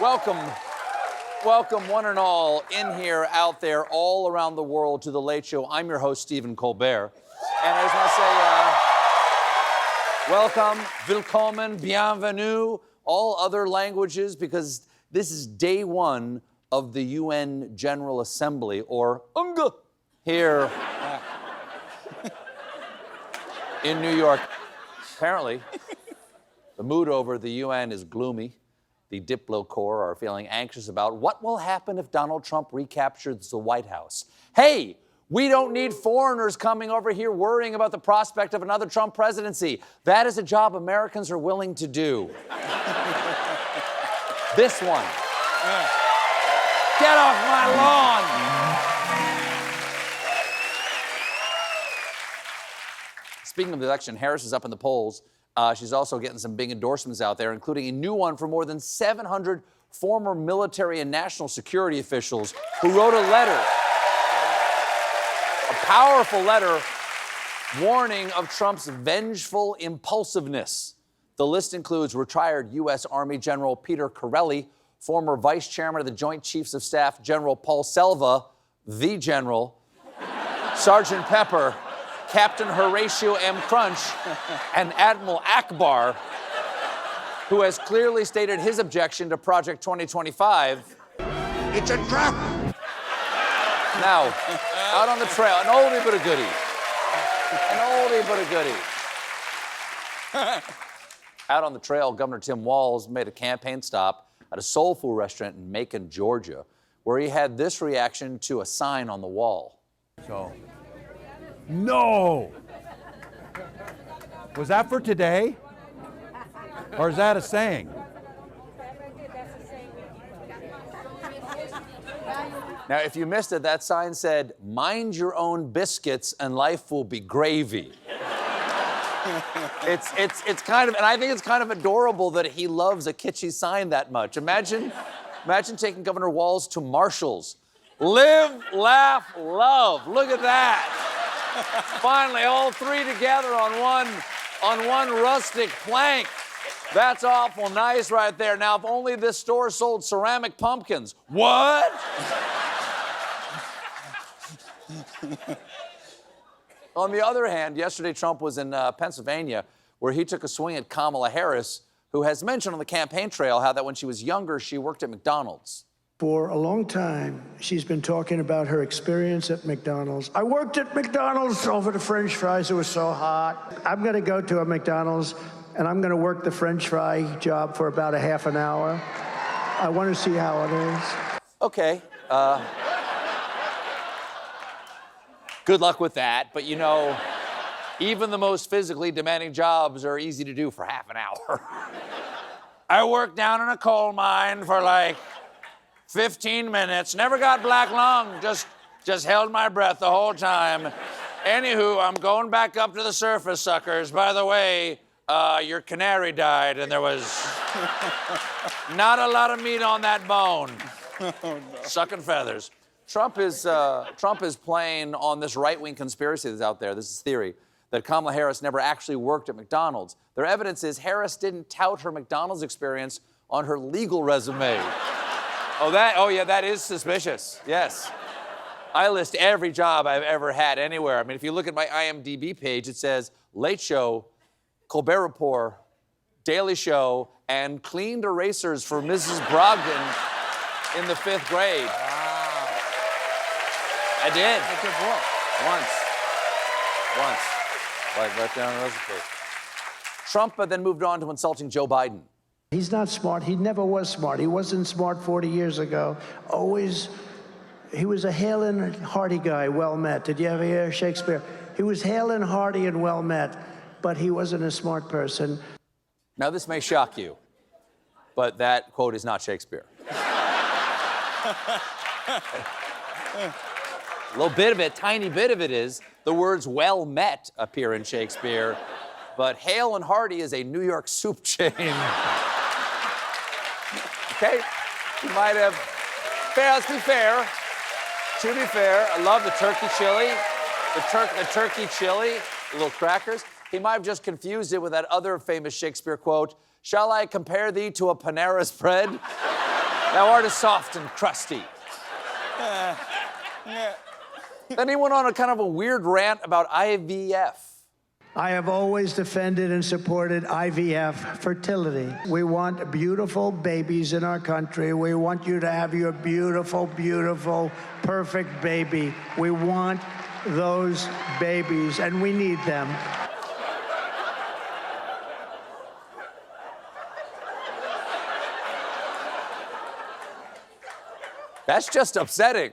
Welcome, welcome one and all in here, out there, all around the world to The Late Show. I'm your host, Stephen Colbert. And I just want to say welcome, willkommen, bienvenue, all other languages, because this is day one of the UN General Assembly, or UNGA, here in New York. Apparently, the mood over the UN is gloomy. The Diplo Corps are feeling anxious about what will happen if Donald Trump recaptures the White House. Hey, we don't need foreigners coming over here worrying about the prospect of another Trump presidency. That is a job Americans are willing to do. This one. Get off my lawn! Speaking of the election, Harris is up in the polls. She's also getting some big endorsements out there, including a new one for more than 700 former military and national security officials who wrote a letter, a powerful letter, warning of Trump's vengeful impulsiveness. The list includes retired U.S. Army General Peter Corelli, former Vice Chairman of the Joint Chiefs of Staff General Paul Selva, the General, Sergeant Pepper, Captain Horatio M. Crunch, and Admiral Akbar, who has clearly stated his objection to Project 2025. It's a trap! Now, out on the trail, an oldie but a goodie. An oldie but a goodie. Out on the trail, Governor Tim Walz made a campaign stop at a soul food restaurant in Macon, Georgia, where he had this reaction to a sign on the wall. No! Was that for today? Or is that a saying? Now, if you missed it, that sign said, "Mind your own biscuits and life will be gravy." It's kind of, and I think it's kind of adorable that he loves a kitschy sign that much. Imagine taking Governor Walz to Marshall's. Live, laugh, love. Look at that. Finally, all three together on one rustic plank. That's awful nice right there. Now, if only this store sold ceramic pumpkins. What? On the other hand, yesterday Trump was in Pennsylvania, where he took a swing at Kamala Harris, who has mentioned on the campaign trail how that when she was younger, she worked at McDonald's. For a long time, she's been talking about her experience at McDonald's. I worked at McDonald's over the French fries. It was so hot. I'm going to go to a McDonald's, and I'm going to work the French fry job for about a half an hour. I want to see how it is. Okay. Good luck with that. But, you know, even the most physically demanding jobs are easy to do for half an hour. I worked down in a coal mine for like 15 minutes. Never got black lung. Just held my breath the whole time. Anywho, I'm going back up to the surface, suckers. By the way, your canary died, and there was not a lot of meat on that bone. Oh, no. Sucking feathers. Trump is playing on this right-wing conspiracy that's out there. This is theory that Kamala Harris never actually worked at McDonald's. Their evidence is Harris didn't tout her McDonald's experience on her legal resume. Oh yeah, that is suspicious. Yes. I list every job I've ever had anywhere. I mean, if you look at my IMDb page, it says Late Show, Colbert Report, Daily Show, and cleaned erasers for Mrs. Brogdon in the 5th grade. Wow. I did. That's good work. Once. Like right down the recipe. Trump then moved on to insulting Joe Biden. He's not smart. He never was smart. He wasn't smart 40 years ago. Always, he was a hale and hearty guy, well met. Did you ever hear Shakespeare? He was hale and hearty and well met, but he wasn't a smart person. Now, this may shock you, but that quote is not Shakespeare. A little bit of it, tiny bit of it is. The words well met appear in Shakespeare, but hale and hearty is a New York soup chain. Okay, you might have. Let's be fair. To be fair, I love the turkey chili, the turkey chili, the little crackers. He might have just confused it with that other famous Shakespeare quote, "Shall I compare thee to a Panera's bread?" Thou art as soft and crusty. Then he went on a kind of a weird rant about IVF. I have always defended and supported IVF, fertility. We want beautiful babies in our country. We want you to have your beautiful, beautiful, perfect baby. We want those babies, and we need them. That's just upsetting.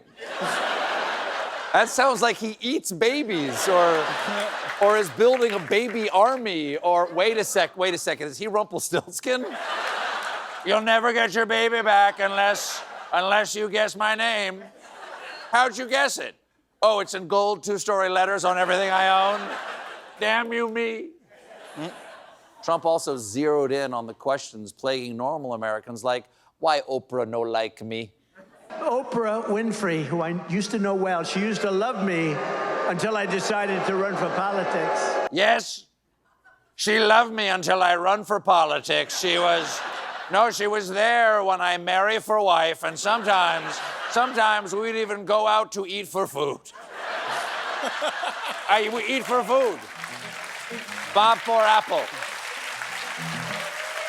That sounds like he eats babies or is building a baby army or wait a second, is he Rumpelstiltskin? You'll never get your baby back unless you guess my name. How'd you guess it? Oh, it's in gold 2-story letters on everything I own. Damn you, me. Trump also zeroed in on the questions plaguing normal Americans like, why Oprah no like me? Oprah Winfrey, who I used to know well, she used to love me until I decided to run for politics. Yes, she loved me until I run for politics. She was there when I marry for wife, and sometimes we'd even go out to eat for food. We eat for food. Bob for apple.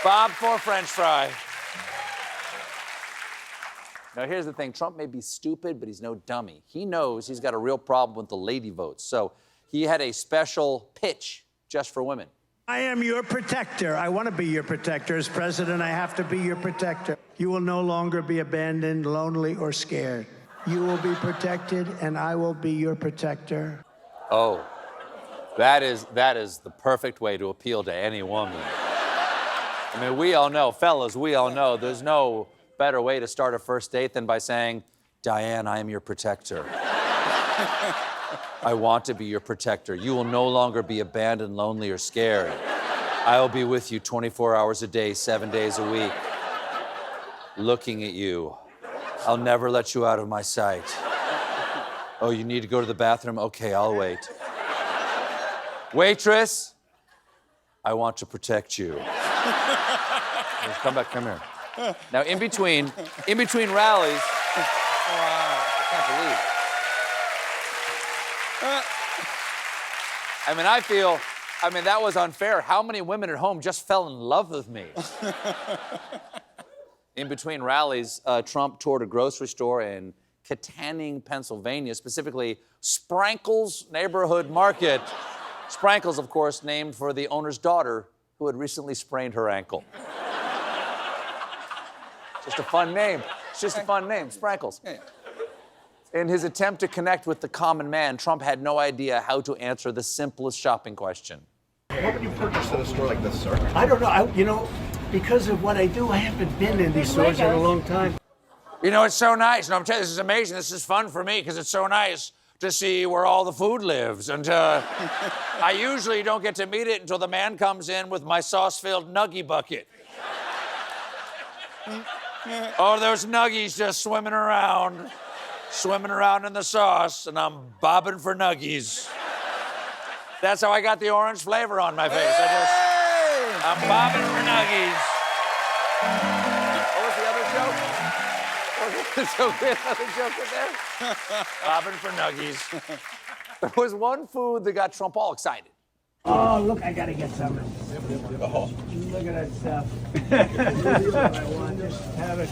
Bob for French fry. Now, here's the thing. Trump may be stupid, but he's no dummy. He knows he's got a real problem with the lady votes. So he had a special pitch just for women. I am your protector. I want to be your protector. As president, I have to be your protector. You will no longer be abandoned, lonely, or scared. You will be protected, and I will be your protector. Oh, that is the perfect way to appeal to any woman. I mean, we all know, fellas, there's no better way to start a first date than by saying, Diane, I am your protector. I want to be your protector. You will no longer be abandoned, lonely, or scared. I will be with you 24 hours a day, 7 days a week, looking at you. I'll never let you out of my sight. Oh, you need to go to the bathroom? Okay, I'll wait. Waitress, I want to protect you. Come back, come here. Now, in between rallies, I can't believe. That was unfair. How many women at home just fell in love with me? In between rallies, Trump toured a grocery store in Kittanning, Pennsylvania, specifically Sprankle's Neighborhood Market. Sprankle's, of course, named for the owner's daughter who had recently sprained her ankle. Just a fun name. It's just a fun name, Sprankles. In his attempt to connect with the common man, Trump had no idea how to answer the simplest shopping question. What would you purchase at a store like this, sir? I don't know. Because of what I do, I haven't been in these stores in a long time. You know, it's so nice. And I'm telling you, this is amazing. This is fun for me because it's so nice to see where all the food lives. And I usually don't get to meet it until the man comes in with my sauce-filled nuggie bucket. Oh, those nuggies just swimming around in the sauce, and I'm bobbing for nuggies. That's how I got the orange flavor on my face. I'm bobbing for nuggies. What was the other joke? Another joke in there? Bobbing for nuggies. There was one food that got Trump all excited. Oh, look, I gotta get some. Look at that stuff. This is what I want. Just have it.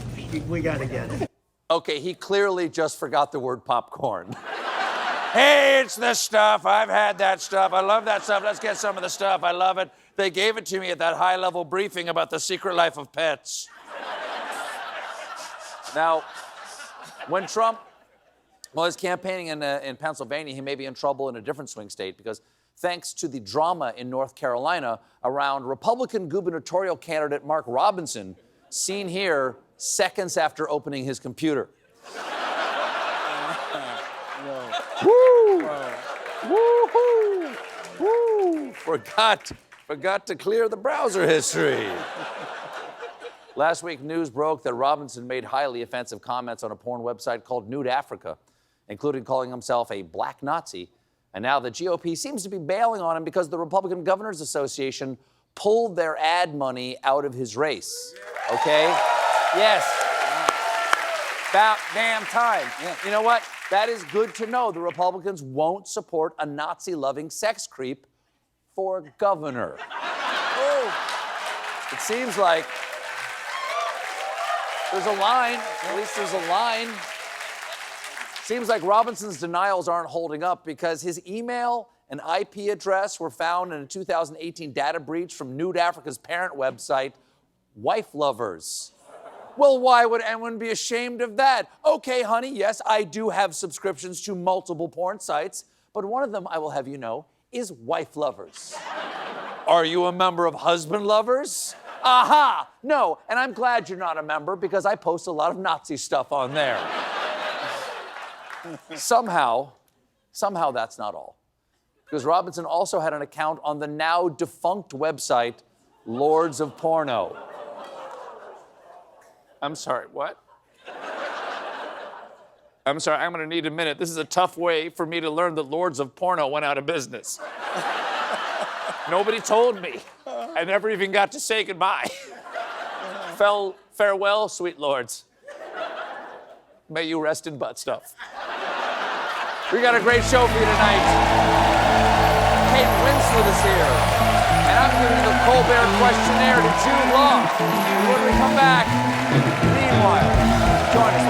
We gotta get it. Okay, he clearly just forgot the word popcorn. Hey, it's the stuff. I've had that stuff. I love that stuff. Let's get some of the stuff. I love it. They gave it to me at that high-level briefing about the secret life of pets. Now, when Trump was campaigning in Pennsylvania, he may be in trouble in a different swing state because thanks to the drama in North Carolina around Republican gubernatorial candidate Mark Robinson, seen here seconds after opening his computer. Woo! Woo-hoo! Woo! Forgot to clear the browser history. Last week, news broke that Robinson made highly offensive comments on a porn website called Nude Africa, including calling himself a black Nazi. And now the GOP seems to be bailing on him because the Republican Governors Association pulled their ad money out of his race. Okay? Yes. About damn time. Yeah. You know what? That is good to know. The Republicans won't support a Nazi-loving sex creep for governor. Oh. It seems like there's a line. At least there's a line. Seems like Robinson's denials aren't holding up because his email and IP address were found in a 2018 data breach from Nude Africa's parent website, Wife Lovers. Well, why would anyone be ashamed of that? Okay, honey, yes, I do have subscriptions to multiple porn sites, but one of them, I will have you know, is Wife Lovers. Are you a member of Husband Lovers? Aha! No, and I'm glad you're not a member because I post a lot of Nazi stuff on there. Somehow that's not all. Because Robinson also had an account on the now defunct website, Lords of Porno. I'm sorry, what? I'm sorry, I'm gonna need a minute. This is a tough way for me to learn that Lords of Porno went out of business. Nobody told me. I never even got to say goodbye. Farewell, sweet lords. May you rest in butt stuff. We got a great show for you tonight. Kate Winslet is here. And I'm giving the Colbert questionnaire to Jude Law. When we come back, meanwhile, join us